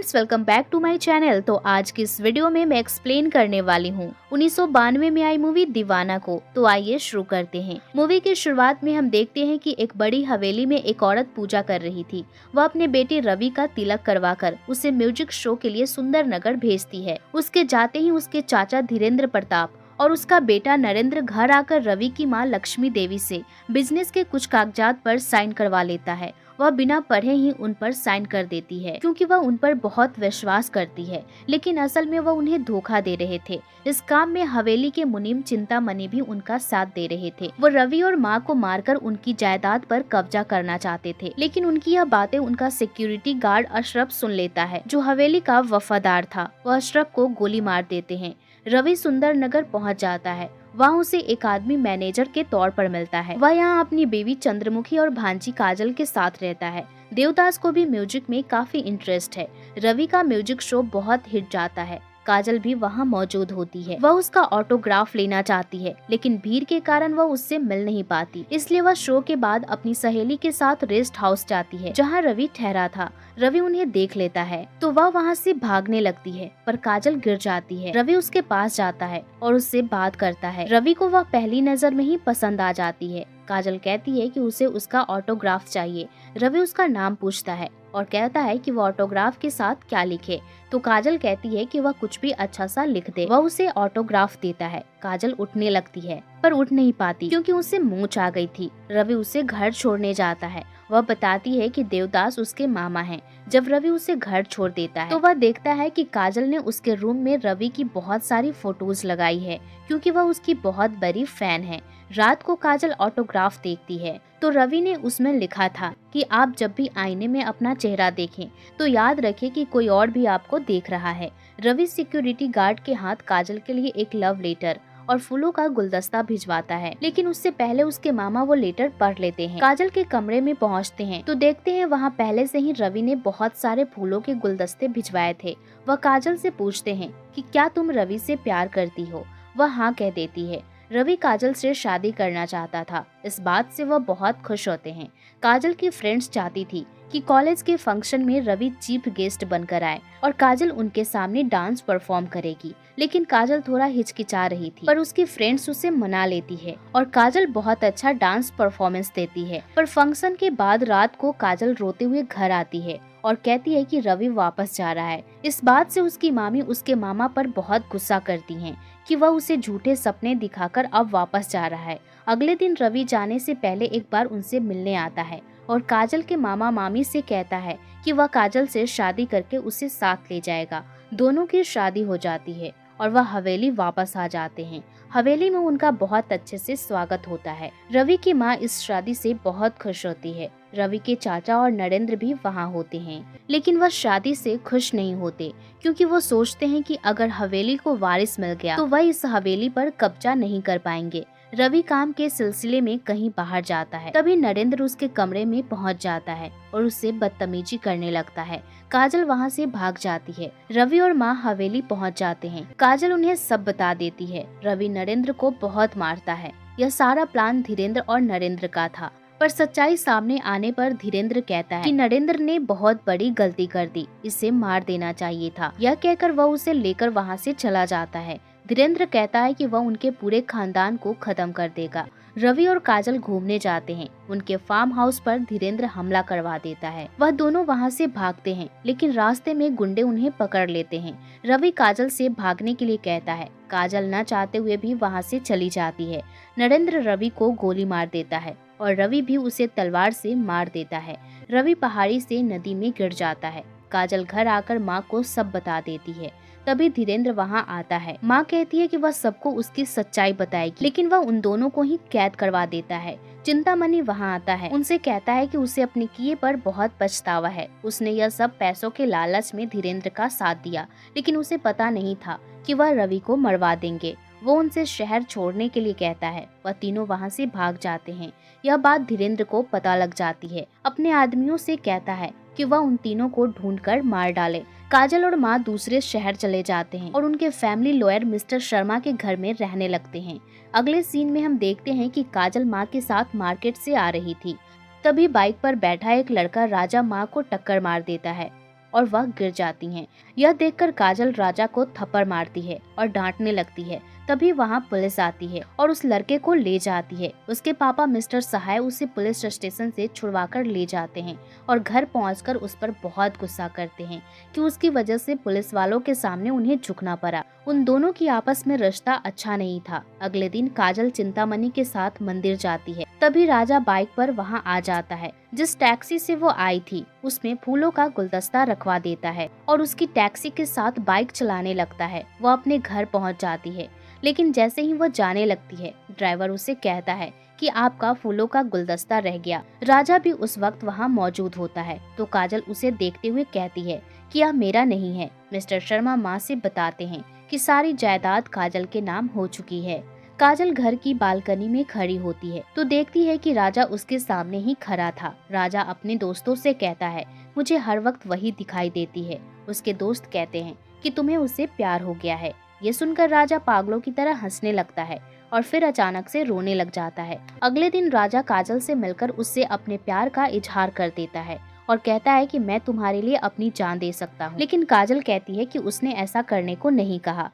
Friends, welcome back to my channel. तो आज की इस वीडियो में मैं एक्सप्लेन करने वाली हूँ 1992 में आई मूवी दीवाना को। तो आइए शुरू करते हैं। मूवी की शुरुआत में हम देखते हैं कि एक बड़ी हवेली में एक औरत पूजा कर रही थी। वह अपने बेटे रवि का तिलक करवाकर उसे म्यूजिक शो के लिए सुंदर नगर भेजती है। उसके जाते ही उसके चाचा धीरेन्द्र प्रताप और उसका बेटा नरेंद्र घर आकर रवि की मां लक्ष्मी देवी से बिजनेस के कुछ कागजात पर साइन करवा लेता है। वह बिना पढ़े ही उन पर साइन कर देती है क्योंकि वह उन पर बहुत विश्वास करती है, लेकिन असल में वह उन्हें धोखा दे रहे थे। इस काम में हवेली के मुनीम चिंतामणि भी उनका साथ दे रहे थे। वो रवि और माँ को मारकर उनकी जायदाद पर कब्जा करना चाहते थे, लेकिन उनकी यह बातें उनका सिक्योरिटी गार्ड अशरफ सुन लेता है, जो हवेली का वफादार था। वह अशरफ को गोली मार देते हैं। रवि सुंदर नगर पहुँच जाता है। वहाँ उसे एक आदमी मैनेजर के तौर पर मिलता है। वह यहाँ अपनी बीवी चंद्रमुखी और भांजी काजल के साथ रहता है। देवदास को भी म्यूजिक में काफी इंटरेस्ट है। रवि का म्यूजिक शो बहुत हिट जाता है। काजल भी वहाँ मौजूद होती है। वह उसका ऑटोग्राफ लेना चाहती है, लेकिन भीड़ के कारण वह उससे मिल नहीं पाती। इसलिए वह शो के बाद अपनी सहेली के साथ रेस्ट हाउस जाती है, जहाँ रवि ठहरा था। रवि उन्हें देख लेता है तो वह वहाँ से भागने लगती है, पर काजल गिर जाती है। रवि उसके पास जाता है और उससे बात करता है। रवि को वह पहली नजर में ही पसंद आ जाती है। काजल कहती है कि उसे उसका ऑटोग्राफ चाहिए। रवि उसका नाम पूछता है और कहता है कि वह ऑटोग्राफ के साथ क्या लिखे, तो काजल कहती है कि वह कुछ भी अच्छा सा लिख दे। वह उसे ऑटोग्राफ देता है। काजल उठने लगती है, पर उठ नहीं पाती क्योंकि उसे मूंछ आ गई थी। रवि उसे घर छोड़ने जाता है। वह बताती है कि देवदास उसके मामा हैं। जब रवि उसे घर छोड़ देता है तो वह देखता है कि काजल ने उसके रूम में रवि की बहुत सारी फोटोज लगाई है, क्योंकि वह उसकी बहुत बड़ी फैन है। रात को काजल ऑटोग्राफ देखती है तो रवि ने उसमें लिखा था कि आप जब भी आईने में अपना चेहरा देखें तो याद रखें कि कोई और भी आपको देख रहा है। रवि सिक्योरिटी गार्ड के हाथ काजल के लिए एक लव लेटर और फूलों का गुलदस्ता भिजवाता है, लेकिन उससे पहले उसके मामा वो लेटर पढ़ लेते हैं। काजल के कमरे में पहुंचते हैं तो देखते हैं वहां पहले से ही रवि ने बहुत सारे फूलों के गुलदस्ते भिजवाए थे। वह काजल से पूछते हैं कि क्या तुम रवि से प्यार करती हो। वह हाँ कह देती है। रवि काजल से शादी करना चाहता था। इस बात से वह बहुत खुश होते हैं। काजल की फ्रेंड्स चाहती थी कि कॉलेज के फंक्शन में रवि चीफ गेस्ट बनकर आए और काजल उनके सामने डांस परफॉर्म करेगी, लेकिन काजल थोड़ा हिचकिचा रही थी, पर उसकी फ्रेंड्स उसे मना लेती है और काजल बहुत अच्छा डांस परफॉर्मेंस देती है। पर फंक्शन के बाद रात को काजल रोते हुए घर आती है और कहती है कि रवि वापस जा रहा है। इस बात से उसकी मामी उसके मामा पर बहुत गुस्सा करती हैं कि वह उसे झूठे सपने दिखाकर अब वापस जा रहा है। अगले दिन रवि जाने से पहले एक बार उनसे मिलने आता है और काजल के मामा मामी से कहता है कि वह काजल से शादी करके उसे साथ ले जाएगा। दोनों की शादी हो जाती है और वह हवेली वापस आ जाते हैं। हवेली में उनका बहुत अच्छे से स्वागत होता है। रवि की माँ इस शादी से बहुत खुश होती है। रवि के चाचा और नरेंद्र भी वहाँ होते हैं, लेकिन वह शादी से खुश नहीं होते क्योंकि वो सोचते हैं कि अगर हवेली को वारिस मिल गया तो वह इस हवेली पर कब्जा नहीं कर पाएंगे। रवि काम के सिलसिले में कहीं बाहर जाता है। तभी नरेंद्र उसके कमरे में पहुंच जाता है और उससे बदतमीजी करने लगता है। काजल वहां से भाग जाती है। रवि और माँ हवेली पहुंच जाते हैं। काजल उन्हें सब बता देती है। रवि नरेंद्र को बहुत मारता है। यह सारा प्लान धीरेन्द्र और नरेंद्र का था, पर सच्चाई सामने आने पर धीरेन्द्र कहता है कि नरेंद्र ने बहुत बड़ी गलती कर दी, इसे मार देना चाहिए था। यह कहकर वह उसे लेकर वहाँ से चला जाता है। धीरेन्द्र कहता है कि वह उनके पूरे खानदान को खत्म कर देगा। रवि और काजल घूमने जाते हैं। उनके फार्म हाउस पर धीरेन्द्र हमला करवा देता है। वह दोनों वहां से भागते हैं, लेकिन रास्ते में गुंडे उन्हें पकड़ लेते हैं। रवि काजल से भागने के लिए कहता है। काजल न चाहते हुए भी वहां से चली जाती है। नरेंद्र रवि को गोली मार देता है और रवि भी उसे तलवार से मार देता है। रवि पहाड़ी से नदी में गिर जाता है। काजल घर आकर माँ को सब बता देती है। तभी धीरेन्द्र वहाँ आता है। माँ कहती है कि वह सबको उसकी सच्चाई बताएगी, लेकिन वह उन दोनों को ही कैद करवा देता है। चिंतामणि वहाँ आता है। उनसे कहता है कि उसे अपने किए पर बहुत पछतावा है। उसने यह सब पैसों के लालच में धीरेन्द्र का साथ दिया, लेकिन उसे पता नहीं था कि वह रवि को मरवा देंगे। वो उनसे शहर छोड़ने के लिए कहता है। वह तीनों वहाँ से भाग जाते हैं। यह बात धीरेन्द्र को पता लग जाती है। अपने आदमियों से कहता है कि वह उन तीनों को ढूंढकर मार डाले। काजल और माँ दूसरे शहर चले जाते हैं और उनके फैमिली लॉयर मिस्टर शर्मा के घर में रहने लगते हैं। अगले सीन में हम देखते हैं कि काजल माँ के साथ मार्केट से आ रही थी। तभी बाइक पर बैठा एक लड़का राजा माँ को टक्कर मार देता है। और वह गिर जाती हैं। यह देखकर काजल राजा को थप्पड़ मारती है और डांटने लगती है। तभी वहाँ पुलिस आती है और उस लड़के को ले जाती है। उसके पापा मिस्टर सहाय उसे पुलिस स्टेशन से छुड़वाकर ले जाते हैं और घर पहुंचकर उस पर बहुत गुस्सा करते हैं कि उसकी वजह से पुलिस वालों के सामने उन्हें झुकना पड़ा। उन दोनों की आपस में रिश्ता अच्छा नहीं था। अगले दिन काजल चिंतामणि के साथ मंदिर जाती है। तभी राजा बाइक पर वहां आ जाता है। जिस टैक्सी से वो आई थी उसमें फूलों का गुलदस्ता रखवा देता है और उसकी टैक्सी के साथ बाइक चलाने लगता है। वो अपने घर पहुंच जाती है, लेकिन जैसे ही वो जाने लगती है ड्राइवर उसे कहता है कि आपका फूलों का गुलदस्ता रह गया। राजा भी उस वक्त वहाँ मौजूद होता है तो काजल उसे देखते हुए कहती है कि यह मेरा नहीं है। मिस्टर शर्मा माँ से बताते हैं कि सारी जायदाद काजल के नाम हो चुकी है। काजल घर की बालकनी में खड़ी होती है तो देखती है कि राजा उसके सामने ही खड़ा था। राजा अपने दोस्तों से कहता है, मुझे हर वक्त वही दिखाई देती है। उसके दोस्त कहते हैं कि तुम्हें उससे प्यार हो गया है। ये सुनकर राजा पागलों की तरह हंसने लगता है और फिर अचानक से रोने लग जाता है। अगले दिन राजा काजल से मिलकर उससे अपने प्यार का इजहार कर देता है और कहता है कि मैं तुम्हारे लिए अपनी जान दे सकता हूँ। लेकिन काजल कहती है कि उसने ऐसा करने को नहीं कहा।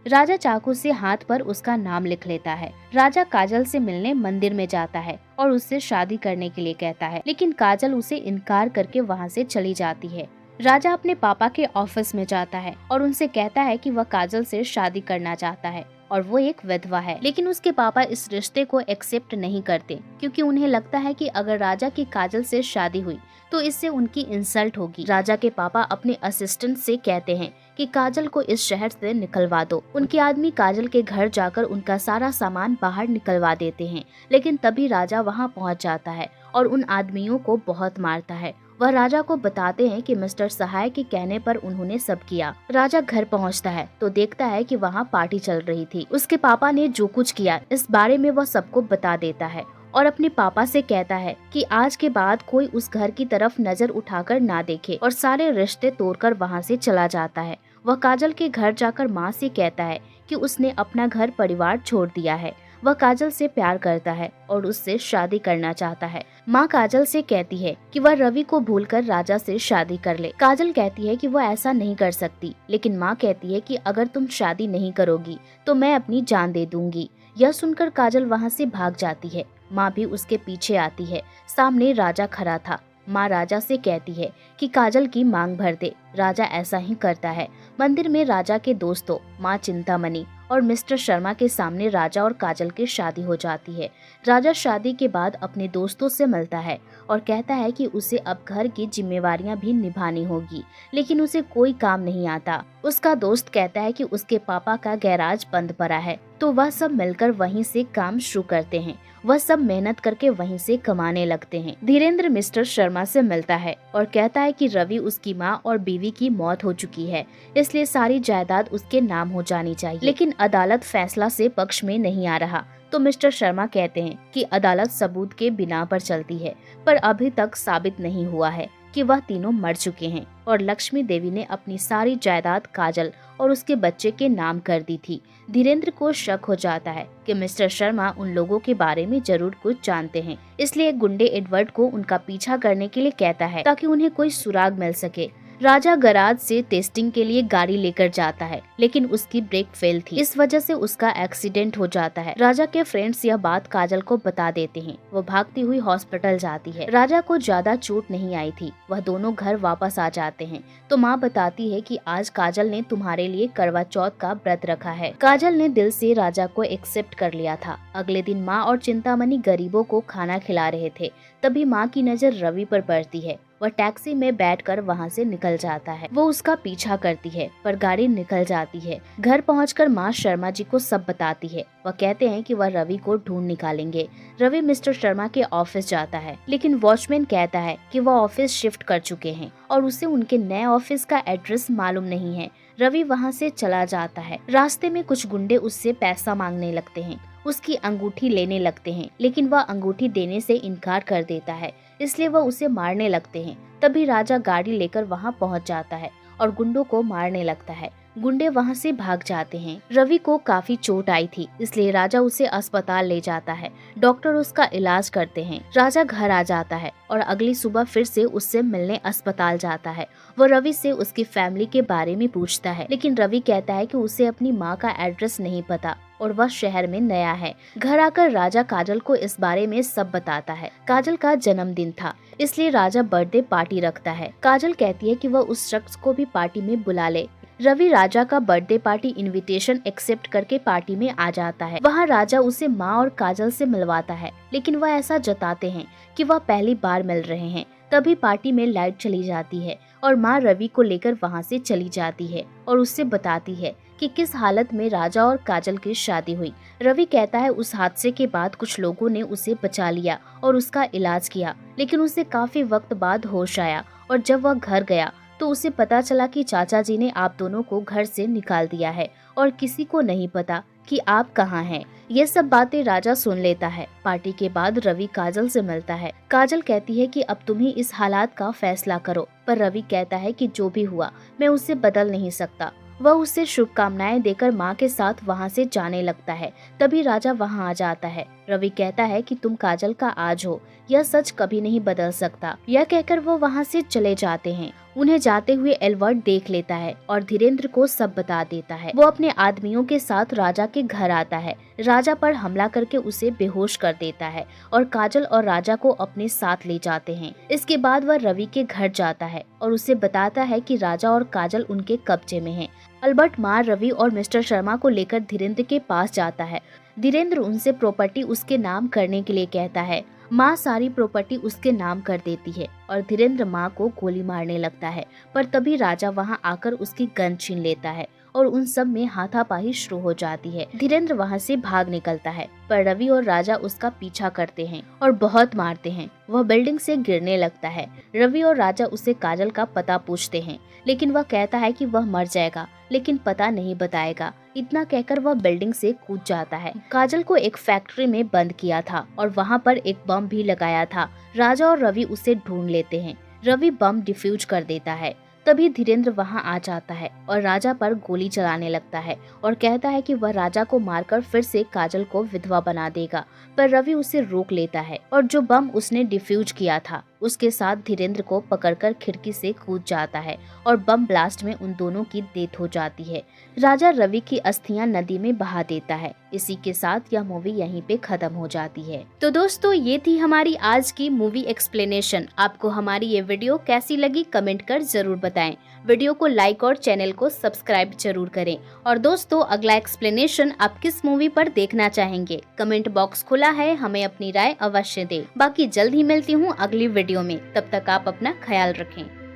राजा चाकू से हाथ पर उसका नाम लिख लेता है। राजा काजल से मिलने मंदिर में जाता है और उससे शादी करने के लिए कहता है, लेकिन काजल उसे इनकार करके वहाँ से चली जाती है। राजा अपने पापा के ऑफिस में जाता है और उनसे कहता है कि वह काजल से शादी करना चाहता है और वो एक विधवा है। लेकिन उसके पापा इस रिश्ते को एक्सेप्ट नहीं करते क्योंकि उन्हें लगता है कि अगर राजा की काजल से शादी हुई तो इससे उनकी इंसल्ट होगी। राजा के पापा अपने असिस्टेंट से कहते हैं कि काजल को इस शहर से निकलवा दो। उनके आदमी काजल के घर जाकर उनका सारा सामान बाहर निकलवा देते हैं, लेकिन तभी राजा वहां पहुंच जाता है और उन आदमियों को बहुत मारता है। वह राजा को बताते हैं कि मिस्टर सहाय के कहने पर उन्होंने सब किया। राजा घर पहुंचता है तो देखता है कि वहां पार्टी चल रही थी। उसके पापा ने जो कुछ किया इस बारे में वह सबको बता देता है और अपने पापा से कहता है कि आज के बाद कोई उस घर की तरफ नजर उठाकर ना देखे और सारे रिश्ते तोड़कर वहां से चला जाता है। वह काजल के घर जाकर माँ से कहता है कि उसने अपना घर परिवार छोड़ दिया है। वह काजल से प्यार करता है और उससे शादी करना चाहता है। माँ काजल से कहती है कि वह रवि को भूलकर राजा से शादी कर ले। काजल कहती है कि वह ऐसा नहीं कर सकती, लेकिन माँ कहती है कि अगर तुम शादी नहीं करोगी तो मैं अपनी जान दे दूंगी। यह सुनकर काजल वहाँ से भाग जाती है। माँ भी उसके पीछे आती है। सामने राजा खड़ा था। माँ राजा से कहती है कि काजल की मांग भर दे। राजा ऐसा ही करता है। मंदिर में राजा के दोस्तों माँ चिंतामणि और मिस्टर शर्मा के सामने राजा और काजल की शादी हो जाती है। राजा शादी के बाद अपने दोस्तों से मिलता है और कहता है कि उसे अब घर की जिम्मेवारियां भी निभानी होगी, लेकिन उसे कोई काम नहीं आता। उसका दोस्त कहता है कि उसके पापा का गैराज बंद पड़ा है, तो वह सब मिलकर वहीं से काम शुरू करते हैं। वह सब मेहनत करके वहीं से कमाने लगते हैं। धीरेन्द्र मिस्टर शर्मा से मिलता है और कहता है कि रवि उसकी माँ और बीवी की मौत हो चुकी है, इसलिए सारी जायदाद उसके नाम हो जानी चाहिए। लेकिन अदालत फैसला से पक्ष में नहीं आ रहा, तो मिस्टर शर्मा कहते हैं कि अदालत सबूत के बिना पर चलती है, पर अभी तक साबित नहीं हुआ है कि वह तीनों मर चुके हैं और लक्ष्मी देवी ने अपनी सारी जायदाद काजल और उसके बच्चे के नाम कर दी थी। धीरेन्द्र को शक हो जाता है कि मिस्टर शर्मा उन लोगों के बारे में जरूर कुछ जानते हैं, इसलिए गुंडे एडवर्ड को उनका पीछा करने के लिए कहता है ताकि उन्हें कोई सुराग मिल सके। राजा गराज से टेस्टिंग के लिए गाड़ी लेकर जाता है, लेकिन उसकी ब्रेक फेल थी। इस वजह से उसका एक्सीडेंट हो जाता है। राजा के फ्रेंड्स यह बात काजल को बता देते हैं। वो भागती हुई हॉस्पिटल जाती है। राजा को ज्यादा चोट नहीं आई थी। वह दोनों घर वापस आ जाते हैं तो माँ बताती है कि आज काजल ने तुम्हारे लिए करवा चौथ का व्रत रखा है। काजल ने दिल से राजा को एक्सेप्ट कर लिया था। अगले दिन माँ और चिंतामणि गरीबों को खाना खिला रहे थे। तभी माँ की नजर रवि पर पड़ती है। वह टैक्सी में बैठकर वहां से निकल जाता है। वो उसका पीछा करती है पर गाड़ी निकल जाती है। घर पहुंचकर माँ शर्मा जी को सब बताती है। वह कहते हैं कि वह रवि को ढूंढ निकालेंगे। रवि मिस्टर शर्मा के ऑफिस जाता है, लेकिन वॉचमैन कहता है कि वह ऑफिस शिफ्ट कर चुके हैं और उसे उनके नए ऑफिस का एड्रेस मालूम नहीं है। रवि वहाँ से चला जाता है। रास्ते में कुछ गुंडे उससे पैसा मांगने लगते हैं, उसकी अंगूठी लेने लगते हैं, लेकिन वह अंगूठी देने से इनकार कर देता है, इसलिए वह उसे मारने लगते हैं। तभी राजा गाड़ी लेकर वहां पहुंच जाता है और गुंडों को मारने लगता है। गुंडे वहाँ से भाग जाते हैं। रवि को काफी चोट आई थी, इसलिए राजा उसे अस्पताल ले जाता है। डॉक्टर उसका इलाज करते हैं। राजा घर आ जाता है और अगली सुबह फिर से उससे मिलने अस्पताल जाता है। वो रवि से उसकी फैमिली के बारे में पूछता है, लेकिन रवि कहता है कि उसे अपनी माँ का एड्रेस नहीं पता और वह शहर में नया है। घर आकर राजा काजल को इस बारे में सब बताता है। काजल का जन्मदिन था, इसलिए राजा बर्थडे पार्टी रखता है। काजल कहती है कि वह उस शख्स को भी पार्टी में बुला ले। रवि राजा का बर्थडे पार्टी इनविटेशन एक्सेप्ट करके पार्टी में आ जाता है। वहाँ राजा उसे माँ और काजल से मिलवाता है, लेकिन वह ऐसा जताते हैं कि वह पहली बार मिल रहे हैं। तभी पार्टी में लाइट चली जाती है और माँ रवि को लेकर वहाँ से चली जाती है और उससे बताती है कि किस हालत में राजा और काजल की शादी हुई। रवि कहता है उस हादसे के बाद कुछ लोगों ने उसे बचा लिया और उसका इलाज किया, लेकिन उसे काफी वक्त बाद होश आया और जब वह घर गया तो उसे पता चला कि चाचा जी ने आप दोनों को घर से निकाल दिया है और किसी को नहीं पता कि आप कहाँ हैं। ये सब बातें राजा सुन लेता है। पार्टी के बाद रवि काजल से मिलता है। काजल कहती है कि अब तुम ही इस हालात का फैसला करो, पर रवि कहता है कि जो भी हुआ मैं उसे बदल नहीं सकता। वह उसे शुभकामनाएं देकर माँ के साथ वहाँ से जाने लगता है। तभी राजा वहाँ आ जाता है। रवि कहता है कि तुम काजल का आज हो, यह सच कभी नहीं बदल सकता। यह कहकर वो वहाँ से चले जाते हैं। उन्हें जाते हुए एल्बर्ट देख लेता है और धीरेन्द्र को सब बता देता है। वो अपने आदमियों के साथ राजा के घर आता है। राजा पर हमला करके उसे बेहोश कर देता है और काजल और राजा को अपने साथ ले जाते हैं। इसके बाद वह रवि के घर जाता है और उसे बताता है कि राजा और काजल उनके कब्जे में हैं। अल्बर्ट माँ रवि और मिस्टर शर्मा को लेकर धीरेन्द्र के पास जाता है। धीरेन्द्र उनसे प्रॉपर्टी उसके नाम करने के लिए कहता है। माँ सारी प्रॉपर्टी उसके नाम कर देती है और धीरेन्द्र माँ को गोली मारने लगता है, पर तभी राजा वहाँ आकर उसकी गन छीन लेता है और उन सब में हाथापाई शुरू हो जाती है। धीरेन्द्र वहाँ से भाग निकलता है, पर रवि और राजा उसका पीछा करते हैं और बहुत मारते हैं। वह बिल्डिंग से गिरने लगता है। रवि और राजा उसे काजल का पता पूछते हैं, लेकिन वह कहता है कि वह मर जाएगा, लेकिन पता नहीं बताएगा। इतना कहकर वह बिल्डिंग से कूद जाता है। काजल को एक फैक्ट्री में बंद किया था और वहाँ पर एक बम भी लगाया था। राजा और रवि उसे ढूंढ लेते हैं। रवि बम डिफ्यूज कर देता है। तभी धीरेन्द्र वहाँ आ जाता है और राजा पर गोली चलाने लगता है और कहता है कि वह राजा को मारकर फिर से काजल को विधवा बना देगा, पर रवि उसे रोक लेता है और जो बम उसने डिफ्यूज किया था उसके साथ धीरेन्द्र को पकड़कर खिड़की से कूद जाता है और बम ब्लास्ट में उन दोनों की डेथ हो जाती है। राजा रवि की अस्थियां नदी में बहा देता है। इसी के साथ यह मूवी यहीं पे खत्म हो जाती है। तो दोस्तों, ये थी हमारी आज की मूवी एक्सप्लेनेशन। आपको हमारी ये वीडियो कैसी लगी कमेंट कर जरूर बताएं। वीडियो को लाइक और चैनल को सब्सक्राइब जरूर करें। और दोस्तों, अगला एक्सप्लेनेशन आप किस मूवी पर देखना चाहेंगे, कमेंट बॉक्स खुला है, हमें अपनी राय अवश्य दें। बाकी जल्द ही मिलती हूँ अगली वीडियो में। तब तक आप अपना ख्याल रखें।